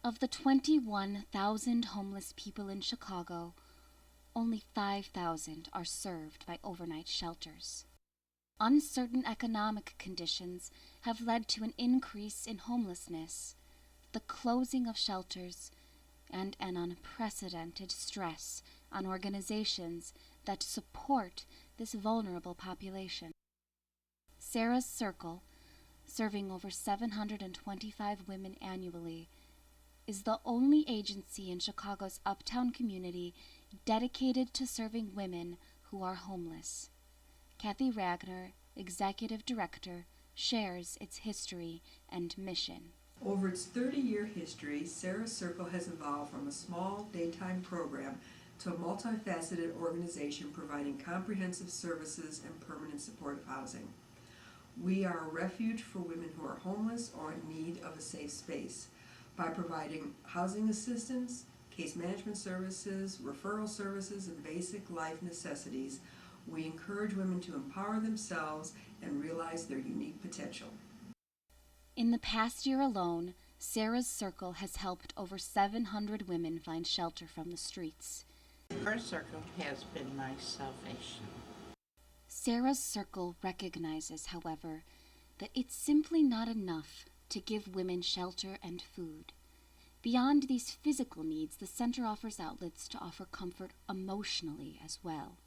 Of the 21,000 homeless people in Chicago, only 5,000 are served by overnight shelters. Uncertain economic conditions have led to an increase in homelessness, the closing of shelters, and an unprecedented stress on organizations that support this vulnerable population. Sarah's Circle, serving over 725 women annually, is the only agency in Chicago's uptown community dedicated to serving women who are homeless. Kathy Ragner, Executive Director, shares its history and mission. Over its 30-year history, Sarah's Circle has evolved from a small daytime program to a multifaceted organization providing comprehensive services and permanent supportive housing. We are a refuge for women who are homeless or in need of a safe space by providing housing assistance, case management services, referral services, and basic life necessities. We encourage women to empower themselves and realize their unique potential. In the past year alone, Sarah's Circle has helped over 700 women find shelter from the streets. Her circle has been my salvation. Sarah's Circle recognizes, however, that it's simply not enough to give women shelter and food. Beyond these physical needs, the center offers outlets to offer comfort emotionally as well.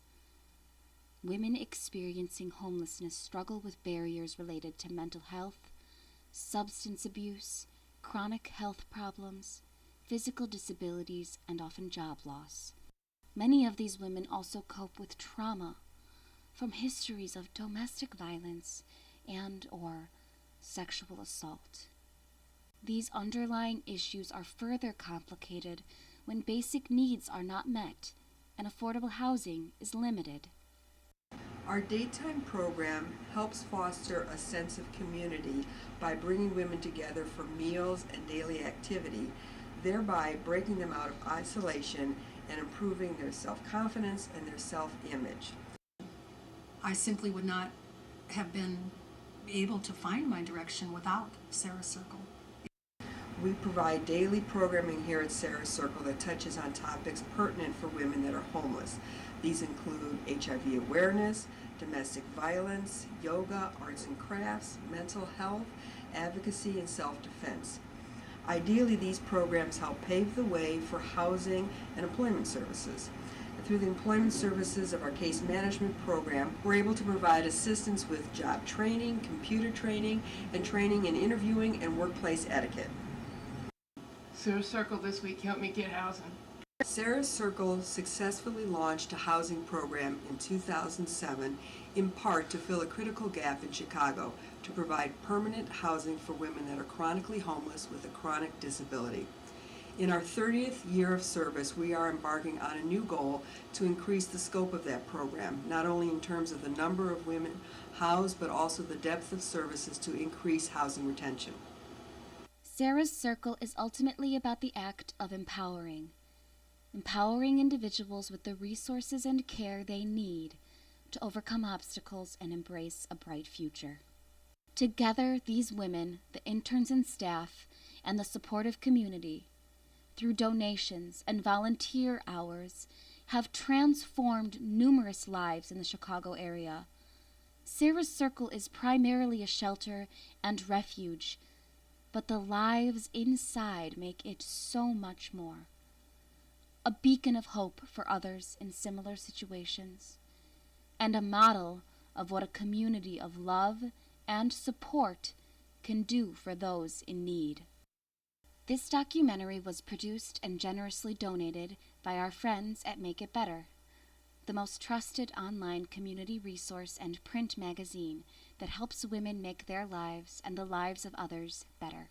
Women experiencing homelessness struggle with barriers related to mental health, substance abuse, chronic health problems, physical disabilities, and often job loss. Many of these women also cope with trauma from histories of domestic violence and/or sexual assault. These underlying issues are further complicated when basic needs are not met and affordable housing is limited. Our daytime program helps foster a sense of community by bringing women together for meals and daily activity, thereby breaking them out of isolation and improving their self-confidence and their self-image. I simply would not have been able to find my direction without Sarah's Circle. We provide daily programming here at Sarah's Circle that touches on topics pertinent for women that are homeless. These include HIV awareness, domestic violence, yoga, arts and crafts, mental health, advocacy, and self-defense. Ideally, these programs help pave the way for housing and employment services. Through the employment services of our case management program, we're able to provide assistance with job training, computer training, and training in interviewing and workplace etiquette. Sarah's Circle this week helped me get housing. Sarah's Circle successfully launched a housing program in 2007, in part to fill a critical gap in Chicago to provide permanent housing for women that are chronically homeless with a chronic disability. In our 30th year of service, we are embarking on a new goal to increase the scope of that program, not only in terms of the number of women housed, but also the depth of services to increase housing retention. Sarah's Circle is ultimately about the act of empowering individuals with the resources and care they need to overcome obstacles and embrace a bright future. Together, these women, the interns and staff, and the supportive community, through donations and volunteer hours, have transformed numerous lives in the Chicago area. Sarah's Circle is primarily a shelter and refuge, but the lives inside make it so much more. A beacon of hope for others in similar situations, and a model of what a community of love and support can do for those in need. This documentary was produced and generously donated by our friends at Make It Better, the most trusted online community resource and print magazine that helps women make their lives and the lives of others better.